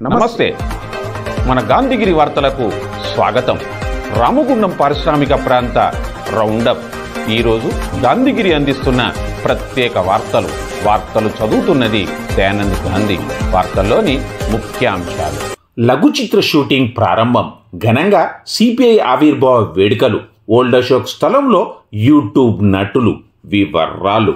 నమస్తే. మన గాంధీగిరి వార్తలకు స్వాగతం. రామగుండం పారిశ్రామిక ప్రాంత రౌండప్. ఈరోజు గాంధీగిరి అందిస్తున్న ప్రత్యేక వార్తలు చదువుతున్నది దయానంద్ గాంధీ. వార్తల్లోని ముఖ్యాంశాలు. లఘు చిత్ర షూటింగ్ ప్రారంభం. ఘనంగా సిపిఐ ఆవిర్భావ వేడుకలు. ఓల్డ్ అశోక్ స్థలంలో యూట్యూబ్ నటులు. వివరాలు.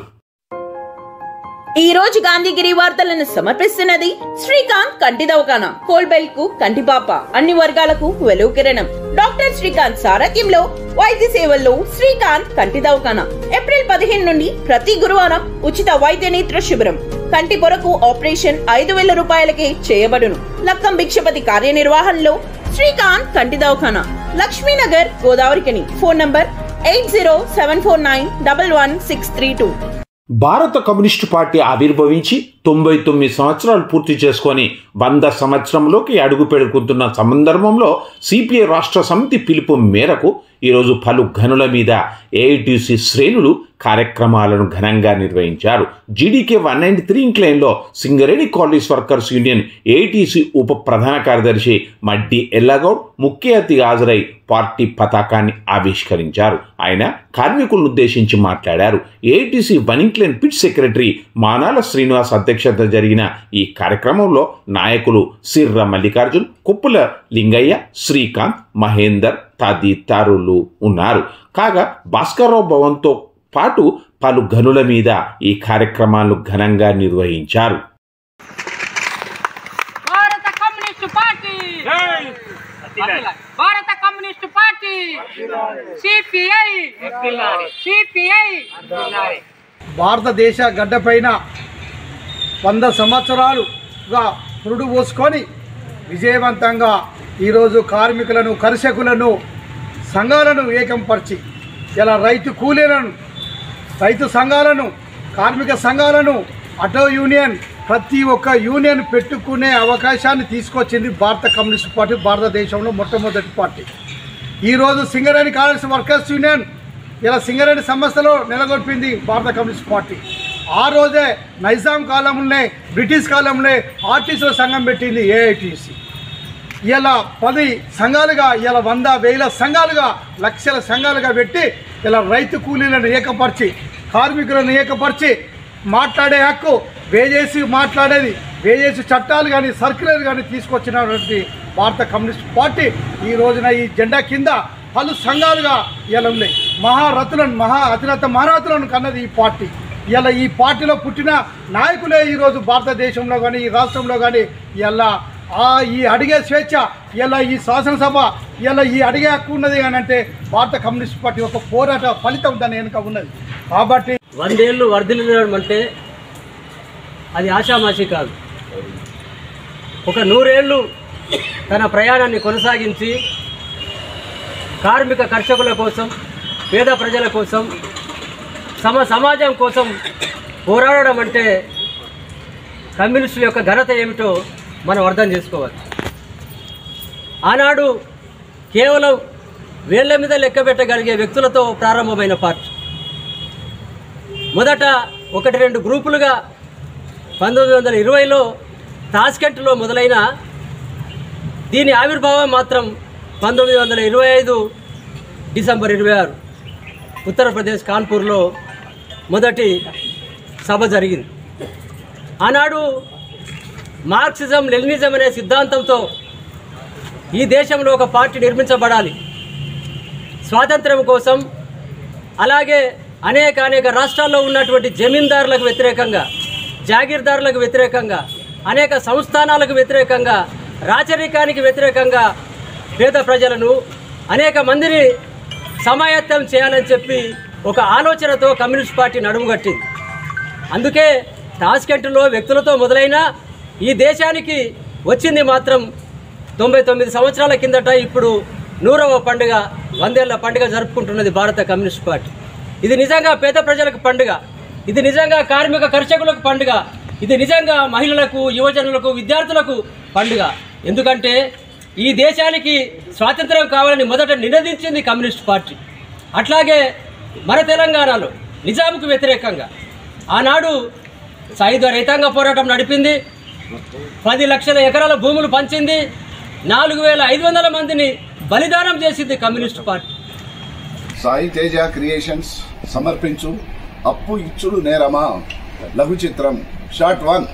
ఈ రోజు గాంధీగిరి వార్తలను సమర్పిస్తున్నది శ్రీకాంత్ కంటి దవాఖానా. కోల్బెల్ కు కంటిపాప. అన్ని వర్గాలకు వెలుగు కిరణం. డాక్టర్ శ్రీకాంత్ సారథ్యంలో వైద్య సేవల్లో శ్రీకాంత్ కంటి దవాఖానా. ఏప్రిల్ 15 నుండి ప్రతి గురువారం ఉచిత వైద్య నేత్ర శిబిరం. కంటి పొరకు ఆపరేషన్ 5,000 రూపాయలకే చేయబడును. లక్కం భిక్షపతి కార్యనిర్వహణలో శ్రీకాంత్ కంటి దవాఖానా. Lakshminagar, Godavarikhani. Phone number 8074911632. Bharata communist party ఆవిర్భవించి 99 సంవత్సరాలు పూర్తి చేసుకొని 100 సంవత్సరంలోకి అడుగు పెడుకుంటున్న సందర్భంలో సిపిఐ రాష్ట్ర సమితి పిలుపు మేరకు ఈరోజు పలు గనుల మీద ఏఐటీసీ శ్రేణులు కార్యక్రమాలను ఘనంగా నిర్వహించారు. జీడీకే 193 ఇంక్లైన్లో Singareni colliery workers union AITC ఉప ప్రధాన కార్యదర్శి మడ్డి ఎల్లగౌడ్ ముఖ్య అతిథిగా హాజరై పార్టీ పతాకాన్ని ఆవిష్కరించారు. ఆయన కార్మికులను ఉద్దేశించి మాట్లాడారు. AITC 1 incline pit secretary Manala Srinivas అధ్యక్షత జరిగిన ఈ కార్యక్రమంలో నాయకులు సిర్ర మల్లికార్జున్, కుప్పుల లింగయ్య, శ్రీకాంత్, మహేందర్ తదితరులు ఉన్నారు. కాగా భాస్కర్రావు భవన్తో పాటు పలు గనుల మీద ఈ కార్యక్రమాలు ఘనంగా నిర్వహించారు. భారత కమ్యూనిస్టు పార్టీ, భారత కమ్యూనిస్టు పార్టీ, సిపిఐ. భారతదేశ గడ్డపైన 100 సంవత్సరాలుగా పురుడు పోసుకొని విజయవంతంగా ఈరోజు కార్మికులను, కర్షకులను, సంఘాలను ఏకంపరిచి ఇలా రైతు కూలీలను, రైతు సంఘాలను, కార్మిక సంఘాలను, ఆటో యూనియన్, ప్రతి ఒక్క యూనియన్ పెట్టుకునే అవకాశాన్ని తీసుకొచ్చింది భారత కమ్యూనిస్ట్ పార్టీ. భారతదేశంలో మొట్టమొదటి పార్టీ. ఈరోజు సింగరేణి కాలేజ్ వర్కర్స్ యూనియన్ ఇలా సింగరేణి సంస్థలో నెలకొల్పింది భారత కమ్యూనిస్ట్ పార్టీ. ఆ రోజే నైజాం కాలంలోనే, బ్రిటిష్ కాలంలోనే ఆర్టీసీల సంఘం పెట్టింది ఏఐటీసీ. ఇలా 10 సంఘాలుగా, ఇలా 100,000 సంఘాలుగా, లక్షల సంఘాలుగా పెట్టి ఇలా రైతు కూలీలను ఏకపరిచి, కార్మికులను ఏకపరిచి మాట్లాడే హక్కు, వేజేసి మాట్లాడేది, వేజేసి చట్టాలు కానీ, సర్క్యులర్ కానీ తీసుకొచ్చినటువంటి భారత కమ్యూనిస్ట్ పార్టీ ఈ రోజున ఈ జెండా కింద పలు సంఘాలుగా ఇలా ఉన్నాయి. అతిరథ మహారథులను కన్నది ఈ పార్టీ. ఇలా ఈ పార్టీలో పుట్టిన నాయకులే ఈరోజు భారతదేశంలో కానీ, ఈ రాష్ట్రంలో కానీ ఇలా ఈ అడిగే స్వేచ్ఛ, ఇలా ఈ శాసనసభ, ఇలా ఈ అడిగే హక్కు ఉన్నది అని అంటే భారత కమ్యూనిస్ట్ పార్టీ ఒక పోరాట ఫలితం దాని వెనుక ఉన్నది. కాబట్టి 100 ఏళ్ళు వర్ధిల్లడం అంటే అది ఆషామాషి కాదు. ఒక 100 ఏళ్ళు తన ప్రయాణాన్ని కొనసాగించి కార్మిక కర్షకుల కోసం, పేద ప్రజల కోసం, సమాజం కోసం పోరాడడం అంటే కమ్యూనిస్టుల యొక్క ఘనత ఏమిటో మనం అర్థం చేసుకోవచ్చు. ఆనాడు కేవలం వేళ్ల మీద లెక్క పెట్టగలిగే వ్యక్తులతో ప్రారంభమైన పార్టీ మొదట 1-2 గ్రూపులుగా 1920లో తాష్కెంట్లో మొదలైన దీని ఆవిర్భావం మాత్రం 1925 డిసెంబర్ 26 ఉత్తరప్రదేశ్ కాన్పూర్లో మొదటి సభ జరిగింది. ఆనాడు మార్క్సిజం, లెనినిజం అనే సిద్ధాంతంతో ఈ దేశంలో ఒక పార్టీ నిర్మించబడాలి. స్వాతంత్ర్యం కోసం, అలాగే అనేక రాష్ట్రాల్లో ఉన్నటువంటి జమీందారులకు వ్యతిరేకంగా, జాగీర్దారులకు వ్యతిరేకంగా, అనేక సంస్థానాలకు వ్యతిరేకంగా, రాచరికానికి వ్యతిరేకంగా పేద ప్రజలను, అనేక మందిని సమాయత్తం చేయాలని చెప్పి ఒక ఆలోచనతో కమ్యూనిస్ట్ పార్టీ నడుముగట్టింది. అందుకే తాష్కెంట్లో వ్యక్తులతో మొదలైన ఈ దేశానికి వచ్చింది మాత్రం 99 సంవత్సరాల కిందట. ఇప్పుడు 100వ పండుగ, 100 ఏళ్ల పండుగ జరుపుకుంటున్నది భారత కమ్యూనిస్ట్ పార్టీ. ఇది నిజంగా పేద ప్రజలకు పండుగ, ఇది నిజంగా కార్మిక కర్షకులకు పండుగ, ఇది నిజంగా మహిళలకు, యువజనులకు, విద్యార్థులకు పండుగ. ఎందుకంటే ఈ దేశానికి స్వాతంత్ర్యం కావాలని మొదట నినదించింది కమ్యూనిస్ట్ పార్టీ. అట్లాగే మన తెలంగాణలో నిజాంకు వ్యతిరేకంగా ఆనాడు సాయుధ రైతాంగ పోరాటం నడిపింది. 10 లక్షల ఎకరాల భూములు పంచింది. 4500 మందిని బలిదానం చేసింది communist party. Sai Teja creations సమర్పించు అప్పు ఇచ్చుడు నేరమా లఘు చిత్రం షార్ట్ 1.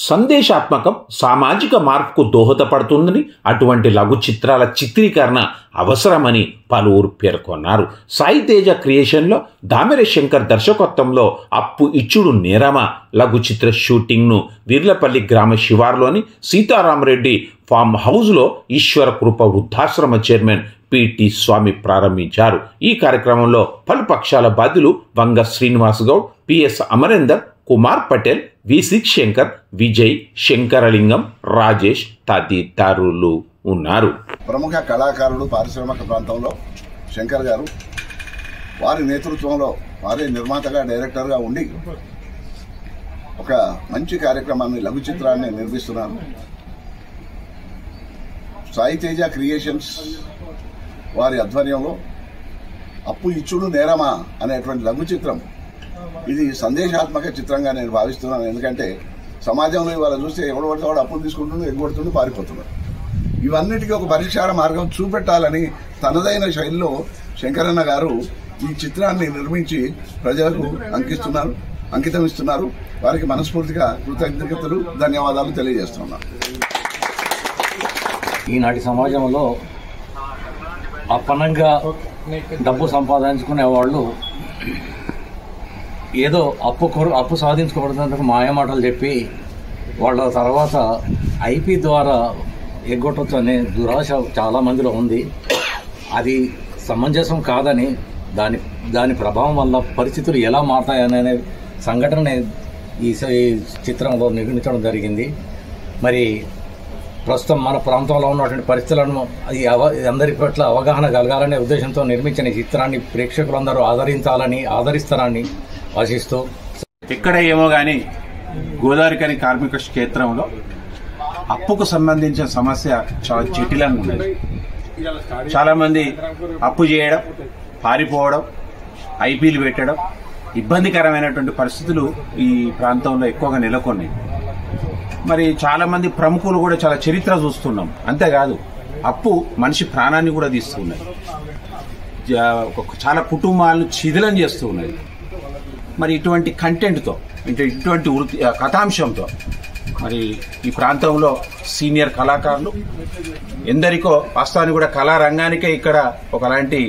సందేశాత్మకం, సామాజిక మార్పుకు దోహదపడుతుందని, అటువంటి లఘు చిత్రాల చిత్రీకరణ అవసరమని పలువురు పేర్కొన్నారు. సాయి తేజ క్రియేషన్లో దామెర శంకర్ దర్శకత్వంలో అప్పు ఇచ్చుడు నేరమా లఘు చిత్ర షూటింగ్ను వీర్లపల్లి గ్రామ శివార్లోని సీతారామరెడ్డి ఫామ్ హౌస్లో ఈశ్వర కృప వృద్ధాశ్రమ చైర్మన్ పిటి స్వామి ప్రారంభించారు. ఈ కార్యక్రమంలో పలు పక్షాల బాధ్యులు వంగ శ్రీనివాస్ గౌడ్, పిఎస్ అమరేందర్, కుమార్ పటేల్, వి6 శంకర్, విజయ్, శంకరలింగం, రాజేష్ తదితరులు ఉన్నారు. ప్రముఖ కళాకారుడు పారిశ్రామిక ప్రాంతంలో శంకర్ గారు, వారి నేతృత్వంలో వారే నిర్మాతగా డైరెక్టర్గా ఉండి ఒక మంచి కార్యక్రమాన్ని లఘు చిత్రాన్ని నిర్మిస్తున్నారు. సాయి తేజ క్రియేషన్స్ వారి ఆధ్వర్యంలో అప్పు ఇచ్చుడు నేరమా అనేటువంటి లఘు చిత్రం, ఇది సందేశాత్మక చిత్రంగా నేను భావిస్తున్నాను. ఎందుకంటే సమాజంలో ఇవాళ చూస్తే ఎవడు పడితే వాడు అప్పులు తీసుకుంటుండే, ఎగ్గొడుతుండే, పారిపోతున్నాడు. ఇవన్నిటికీ ఒక పరిష్కార మార్గం చూపెట్టాలని తనదైన శైలిలో శంకరన్న గారు ఈ చిత్రాన్ని నిర్మించి ప్రజలకు అంకితం ఇస్తున్నారు. వారికి మనస్ఫూర్తిగా కృతజ్ఞతలు, ధన్యవాదాలు తెలియజేస్తున్నాను. ఈనాటి సమాజంలో అప్పనంగా డబ్బు సంపాదించుకునే వాళ్ళు ఏదో అప్పు సాధించుకోవడానికి మాయమాటలు చెప్పి వాళ్ళ తర్వాత ఐపీ ద్వారా ఎగ్గొట్టవచ్చు అనే దురాశ చాలా మందిలో ఉంది. అది సమంజసం కాదని, దాని ప్రభావం వల్ల పరిస్థితులు ఎలా మారుతాయనే సంఘటన ఈ చిత్రంలో నిర్మించడం జరిగింది. మరి ప్రస్తుతం మన ప్రాంతంలో ఉన్నటువంటి పరిస్థితులను అందరి పట్ల అవగాహన కలగాలనే ఉద్దేశంతో నిర్మించిన ఈ చిత్రాన్ని ప్రేక్షకులందరూ ఆదరిస్తారని ఆశిస్తూ, ఎక్కడ ఏమో కానీ గోదావరికని కార్మిక క్షేత్రంలో అప్పుకు సంబంధించిన సమస్య చాలా జటిలంగా ఉన్నది. చాలా మంది అప్పు చేయడం, పారిపోవడం, ఐపీలు పెట్టడం, ఇబ్బందికరమైనటువంటి పరిస్థితులు ఈ ప్రాంతంలో ఎక్కువగా నెలకొన్నాయి. మరి చాలా మంది ప్రముఖులు కూడా చాలా చరిత్ర చూస్తున్నాం. అంతేకాదు, అప్పు మనిషి ప్రాణాన్ని కూడా తీస్తున్నది. చాలా కుటుంబాలను శిథిలం చేస్తూ ఉన్నది. మరి ఇటువంటి కంటెంట్తో, ఇటువంటి కథాంశంతో మరి ఈ ప్రాంతంలో సీనియర్ కళాకారులు ఎందరికో, వాస్తవానికి కూడా కళారంగానికే ఇక్కడ ఒకలాంటి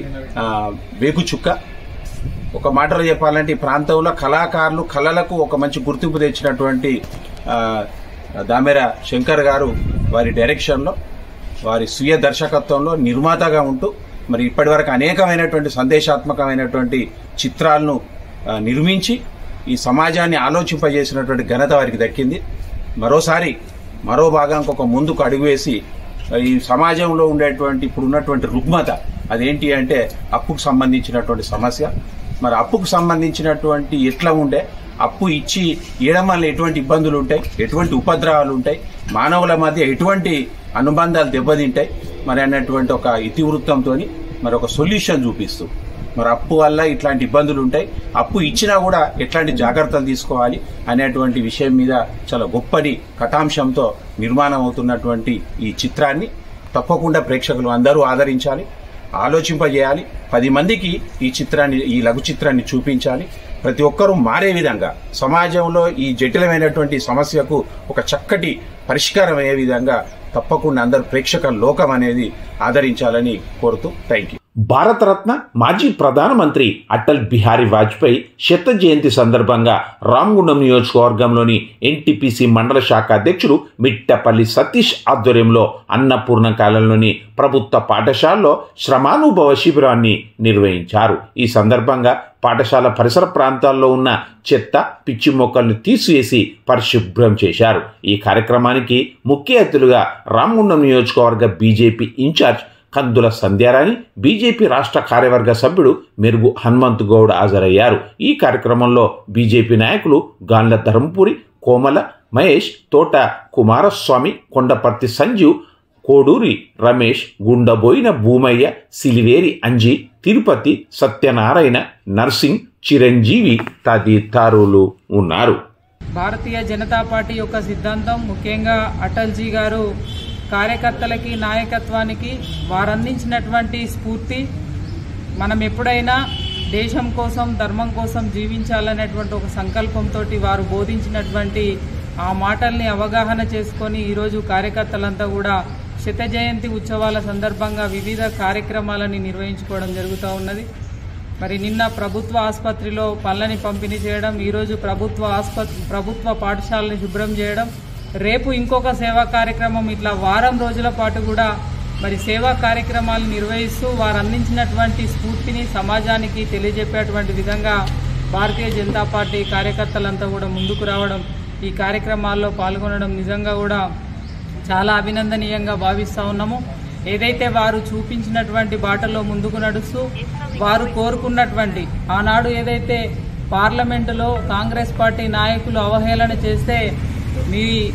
వేగుచుక్క. ఒక మాటలో చెప్పాలంటే ఈ ప్రాంతంలో కళాకారులు, కళలకు ఒక మంచి గుర్తింపు తెచ్చినటువంటి దామెర శంకర్ గారు వారి డైరెక్షన్లో, వారి స్వీయ దర్శకత్వంలో నిర్మాతగా ఉంటూ మరి ఇప్పటివరకు అనేకమైనటువంటి సందేశాత్మకమైనటువంటి చిత్రాలను నిర్మించి ఈ సమాజాన్ని ఆలోచింపజేసినటువంటి ఘనత వారికి దక్కింది. మరో భాగానికి ఒక ముందుకు అడుగు వేసి ఈ సమాజంలో ఉండేటువంటి ఇప్పుడు ఉన్నటువంటి రుగ్మత అదేంటి అంటే అప్పుకు సంబంధించినటువంటి సమస్య. మరి అప్పుకు సంబంధించినటువంటి ఎట్లా ఉండే, అప్పు ఇచ్చి ఇవ్వడం వల్ల ఎటువంటి ఇబ్బందులు ఉంటాయి, ఎటువంటి ఉపద్రవాలు ఉంటాయి, మానవుల మధ్య ఎటువంటి అనుబంధాలు దెబ్బతింటాయి మరి అన్నటువంటి ఒక ఇతివృత్తంతో మరి ఒక సొల్యూషన్ చూపిస్తూ, మరి అప్పు వల్ల ఇట్లాంటి ఇబ్బందులు ఉంటాయి, అప్పు ఇచ్చినా కూడా ఎట్లాంటి జాగ్రత్తలు తీసుకోవాలి అనేటువంటి విషయం మీద చాలా గొప్పటి కథాంశంతో నిర్మాణం అవుతున్నటువంటి ఈ చిత్రాన్ని తప్పకుండా ప్రేక్షకులు అందరూ ఆదరించాలి, ఆలోచింపజేయాలి. 10 మందికి ఈ లఘు చిత్రాన్ని చూపించాలి. ప్రతి ఒక్కరూ మారే విధంగా సమాజంలో ఈ జటిలమైనటువంటి సమస్యకు ఒక చక్కటి పరిష్కారం అయ్యే విధంగా తప్పకుండా అందరు ప్రేక్షక లోకం అనేది ఆదరించాలని కోరుతూ థ్యాంక్ యూ. భారతరత్న మాజీ ప్రధానమంత్రి అటల్ బిహారీ వాజ్పేయి శత జయంతి సందర్భంగా రామగుండం నియోజకవర్గంలోని ఎన్టీపీసీ మండల శాఖ అధ్యక్షుడు మిట్టపల్లి సతీష్ ఆధ్వర్యంలో అన్నపూర్ణ కాలంలోని ప్రభుత్వ పాఠశాలలో శ్రమానుభవ శిబిరాన్ని నిర్వహించారు. ఈ సందర్భంగా పాఠశాల పరిసర ప్రాంతాల్లో ఉన్న చెత్త, పిచ్చి మొక్కలను తీసివేసి పరిశుభ్రం చేశారు. ఈ కార్యక్రమానికి ముఖ్య అతిథులుగా రామగుండం నియోజకవర్గ బీజేపీ ఇన్ఛార్జ్ కందుల సంధ్యారాణి, బీజేపీ రాష్ట్ర కార్యవర్గ సభ్యుడు మెరుగు హనుమంతు గౌడ్ హాజరయ్యారు. ఈ కార్యక్రమంలో బీజేపీ నాయకులు గాన్ల ధర్మపురి, కోమల, మహేష్, తోట కుమారస్వామి, కొండపర్తి సంజీవ్, కోడూరి రమేష్, గుండబోయిన భూమయ్య, సిలివేరి అంజి, తిరుపతి సత్యనారాయణ, నర్సింగ్, చిరంజీవి తదితరులు ఉన్నారు. భారతీయ జనతా పార్టీ యొక్క సిద్ధాంతం, ముఖ్యంగా అటల్జీ గారు కార్యకర్తలకి, నాయకత్వానికి వారందించినటువంటి స్ఫూర్తి, మనం ఎప్పుడైనా దేశం కోసం, ధర్మం కోసం జీవించాలనేటువంటి ఒక సంకల్పంతో వారు బోధించినటువంటి ఆ మాటల్ని అవగాహన చేసుకొని ఈరోజు కార్యకర్తలంతా కూడా శత జయంతి ఉత్సవాల సందర్భంగా వివిధ కార్యక్రమాలని నిర్వహించుకోవడం జరుగుతూ ఉన్నది. మరి నిన్న ప్రభుత్వ ఆసుపత్రిలో పళ్ళని పంపిణీ చేయడం, ఈరోజు ప్రభుత్వ పాఠశాలని శుభ్రం చేయడం, రేపు ఇంకొక సేవా కార్యక్రమం, ఇట్లా వారం రోజుల పాటు కూడా మరి సేవా కార్యక్రమాలు నిర్వహిస్తూ వారు అందించినటువంటి స్ఫూర్తిని సమాజానికి తెలియజెప్పేటువంటి విధంగా భారతీయ జనతా పార్టీ కార్యకర్తలంతా కూడా ముందుకు రావడం, ఈ కార్యక్రమాల్లో పాల్గొనడం నిజంగా కూడా చాలా అభినందనీయంగా భావిస్తూ ఉన్నాము. ఏదైతే వారు చూపించినటువంటి బాటలో ముందుకు నడుస్తూ వారు కోరుకున్నటువంటి, ఆనాడు ఏదైతే పార్లమెంటులో కాంగ్రెస్ పార్టీ నాయకులు అవహేళన చేస్తే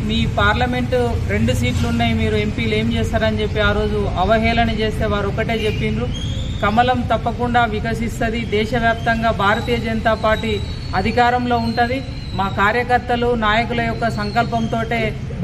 మీ పార్లమెంటు 2 సీట్లు ఉన్నాయి, మీరు ఎంపీలు ఏం చేస్తారని చెప్పి ఆ రోజు అవహేళన చేస్తే వారు ఒకటే చెప్పిండ్రు, కమలం తప్పకుండా వికసిస్తుంది, దేశవ్యాప్తంగా భారతీయ జనతా పార్టీ అధికారంలో ఉంటుంది, మా కార్యకర్తలు నాయకుల యొక్క సంకల్పంతో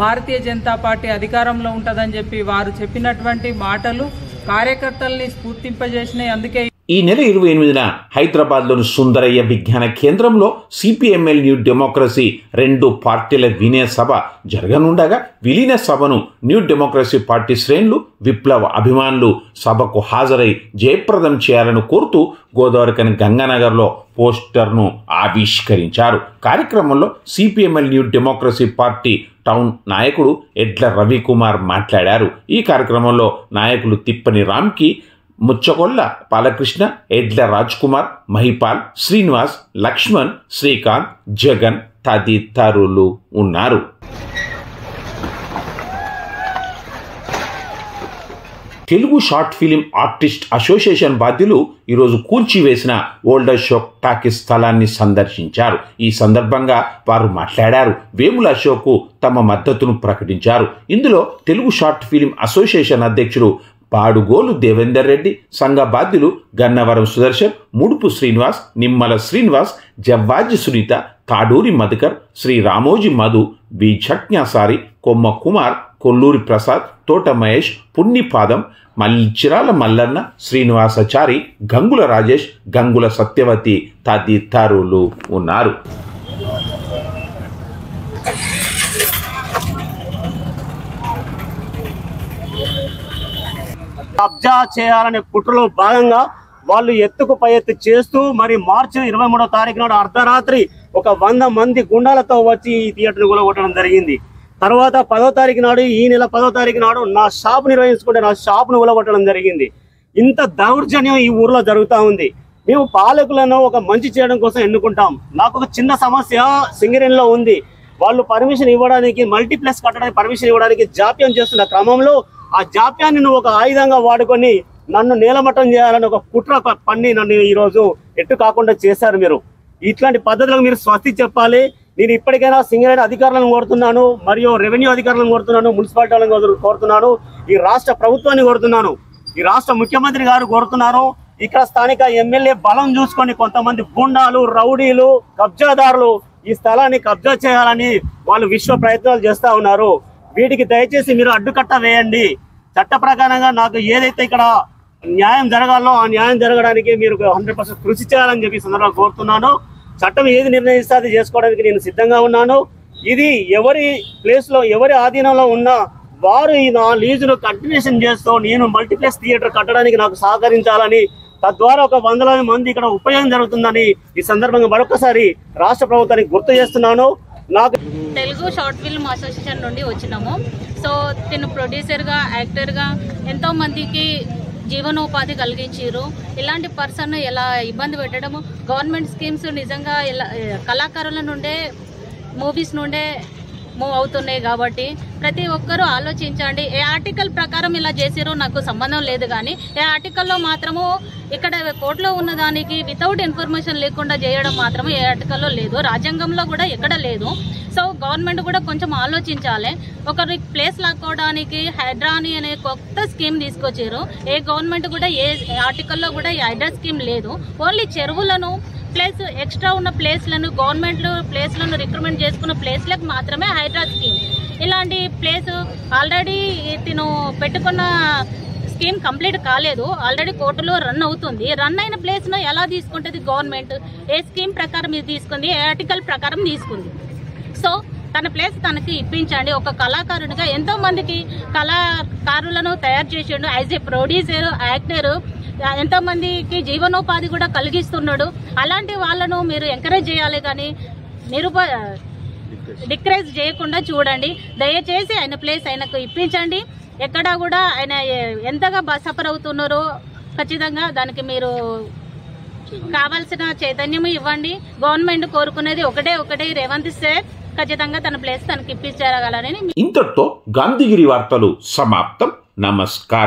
భారతీయ జనతా పార్టీ అధికారంలో ఉంటుందని చెప్పి వారు చెప్పినటువంటి మాటలు కార్యకర్తల్ని స్ఫూర్తింపజేసినాయి. అందుకే ఈ నెల 28న హైదరాబాద్లోని సుందరయ్య విజ్ఞాన కేంద్రంలో సిపిఎంఎల్ న్యూ డెమోక్రసీ 2 పార్టీల వినయ సభ జరగనుండగా, విలీన సభను న్యూ డెమోక్రసీ పార్టీ శ్రేణులు, విప్లవ అభిమానులు సభకు హాజరై జయప్రదం చేయాలని కోరుతూ గోదావరికని గంగానగర్లో పోస్టర్ను ఆవిష్కరించారు. కార్యక్రమంలో CPML new democracy party town నాయకుడు ఎడ్ల రవికుమార్ మాట్లాడారు. ఈ కార్యక్రమంలో నాయకులు తిప్పని రామ్కి, ముచ్చకొల్ల బాలకృష్ణ, ఎడ్ల రాజ్ కుమార్, మహిపాల్, శ్రీనివాస్, లక్ష్మణ్, శ్రీకాంత్, జగన్ తదితరులు ఉన్నారు. Telugu short film artist association బాధ్యులు ఈరోజు కూల్చివేసిన ఓల్డ్ అశోక్ టాకీస్ స్థలాన్ని సందర్శించారు. ఈ సందర్భంగా వారు మాట్లాడారు. వేముల అశోక్కు తమ మద్దతును ప్రకటించారు. ఇందులో తెలుగు షార్ట్ ఫిలిం అసోసియేషన్ అధ్యక్షుడు పాడుగోలు దేవేందర్ రెడ్డి, సంఘ బాధ్యులు గన్నవరం సుదర్శన్, ముడుపు శ్రీనివాస్, నిమ్మల శ్రీనివాస్, జవ్వాజి సునీత, తాడూరి మధుకర్, శ్రీ రామోజీ మధు, బి ఛట్న్యాసారి, కొమ్మ కుమార్, కొల్లూరి ప్రసాద్, తోట మహేష్, పున్నిపాదం, చిరాల మల్లన్న, శ్రీనివాసాచారి, గంగుల రాజేష్, గంగుల సత్యవతి తదితరులు ఉన్నారు. కబ్జా చేయాలనే కుట్రలో భాగంగా వాళ్ళు ఎత్తుకు పై ఎత్తు చేస్తూ మరి మార్చి 23వ తారీఖు నాడు అర్ధరాత్రి ఒక 100 మంది గుండాలతో వచ్చి ఈ థియేటర్ని కూలగొట్టడం జరిగింది. తర్వాత 10వ తారీఖు నాడు, ఈ నెల 10వ తారీఖు నాడు నా షాప్ నిర్వహించుకుంటే నా షాప్ను కూలగొట్టడం జరిగింది. ఇంత దౌర్జన్యం ఈ ఊర్లో జరుగుతూ ఉంది. మేము పాలకులను ఒక మంచి చేయడం కోసం ఎన్నుకుంటాం. నాకు ఒక చిన్న సమస్య సింగరేణిలో ఉంది. వాళ్ళు పర్మిషన్ ఇవ్వడానికి, మల్టీప్లెక్స్ కట్టడానికి పర్మిషన్ ఇవ్వడానికి జాప్యం చేస్తున్న క్రమంలో ఆ జాప్యాన్ని నువ్వు ఒక ఆయుధంగా వాడుకొని నన్ను నేలమట్టం చేయాలని ఒక కుట్ర పన్ని నన్ను ఈరోజు ఎట్టు కాకుండా చేశారు. మీరు ఇట్లాంటి పద్ధతులకు మీరు స్వస్తి చెప్పాలి. నేను ఇప్పటికైనా సింగరేణి అధికారులను కోరుతున్నాను, మరియు రెవెన్యూ అధికారులను కోరుతున్నాను, మున్సిపాలిటీ వాళ్ళని కోరుతున్నాను, ఈ రాష్ట్ర ప్రభుత్వాన్ని కోరుతున్నాను, ఈ రాష్ట్ర ముఖ్యమంత్రి గారు కోరుతున్నాను. ఇక్కడ స్థానిక ఎమ్మెల్యే బలం చూసుకొని కొంతమంది గుండాలు, రౌడీలు, కబ్జాదారులు ఈ స్థలాన్ని కబ్జా చేయాలని వాళ్ళు విశ్వ ప్రయత్నాలు చేస్తూ ఉన్నారు. వీటికి దయచేసి మీరు అడ్డుకట్ట వేయండి. చట్ట ప్రకారంగా నాకు ఏదైతే ఇక్కడ న్యాయం జరగాలో ఆ న్యాయం జరగడానికి మీరు 100% కృషి చేయాలని చెప్పి సందర్భంగా కోరుతున్నాను. చట్టం ఏది నిర్ణయిస్తే అది చేసుకోవడానికి నేను సిద్ధంగా ఉన్నాను. ఇది ఎవరి ప్లేస్లో, ఎవరి ఆధీనంలో ఉన్నా వారు ఈ నా లీజును కంటిన్యూషన్ చేస్తూ నేను మల్టీప్లెక్స్ థియేటర్ కట్టడానికి నాకు సహకరించాలని, తద్వారా ఒక 100 మంది ఇక్కడ ఉపయోగం జరుగుతుందని ఈ సందర్భంగా మరొకసారి రాష్ట్ర ప్రభుత్వానికి గుర్తు చేస్తున్నాను. నాకు తెలుగు షార్ట్ ఫిల్మ్ అసోసియేషన్ నుండి వచ్చినాము. సో నేను ప్రొడ్యూసర్గా, యాక్టర్గా ఎంతో మందికి జీవనోపాధి కలిగించారు. ఇలాంటి పర్సన్ ఎలా ఇబ్బంది పెట్టడము, గవర్నమెంట్ స్కీమ్స్ నిజంగా ఎలా కళాకారుల నుండే, మూవీస్ నుండే మూవ్ అవుతున్నాయి కాబట్టి ప్రతి ఒక్కరూ ఆలోచించండి. ఏ ఆర్టికల్ ప్రకారం ఇలా చేసిరో నాకు సంబంధం లేదు, కానీ ఏ ఆర్టికల్లో మాత్రము ఇక్కడ కోర్టులో ఉన్నదానికి వితౌట్ ఇన్ఫర్మేషన్ లేకుండా చేయడం మాత్రము ఏ ఆర్టికల్లో లేదు, రాజ్యాంగంలో కూడా ఎక్కడ లేదు. సో గవర్నమెంట్ కూడా కొంచెం ఆలోచించాలి. ఒకరి ప్లేస్ లాక్కోవడానికి హైడ్రాని అనే కొత్త స్కీమ్ తీసుకొచ్చారు. ఏ గవర్నమెంట్ కూడా ఏ ఆర్టికల్లో కూడా ఈ హైడ్రా స్కీమ్ లేదు. ఓన్లీ చెరువులను ప్లస్ ఎక్స్ట్రా ఉన్న ప్లేస్లను గవర్నమెంట్ ప్లేస్లను రిక్రూట్మెంట్ చేసుకున్న ప్లేస్లకు మాత్రమే హైడ్రా స్కీమ్. ఇలాంటి ప్లేస్ ఆల్రెడీ తిను పెట్టుకున్న స్కీమ్ కంప్లీట్ కాలేదు, ఆల్రెడీ కోర్టులో రన్ అవుతుంది. రన్ అయిన ప్లేస్ను ఎలా తీసుకుంటుంది గవర్నమెంట్? ఏ స్కీమ్ ప్రకారం ఇది తీసుకుంది, ఏ ఆర్టికల్ ప్రకారం తీసుకుంది? సో తన ప్లేస్ తనకి ఇప్పించండి. ఒక కళాకారునిగా ఎంతో మందికి కళాకారులను తయారు చేసిండు. యాజ్ ఏ ప్రొడ్యూసర్, యాక్టర్, ఎంతో మందికి జీవనోపాధి కూడా కలిగిస్తున్నాడు. అలాంటి వాళ్ళను మీరు ఎంకరేజ్ చేయాలి, కానీ డిక్రేజ్ చేయకుండా చూడండి. దయచేసి ఆయన ప్లేస్ ఆయనకు ఇప్పించండి. ఎక్కడా కూడా ఆయన ఎంతగా సఫర్ అవుతున్నారో ఖచ్చితంగా దానికి మీరు కావాల్సిన చైతన్యం ఇవ్వండి. గవర్నమెంట్ కోరుకునేది ఒకటే రేవంత్ సార్ ఖచ్చితంగా తన ప్లేస్ తనకి ఇప్పించగలరని. ఇంతటితో గాంధీగిరి వార్తలు సమాప్తం. నమస్కారం.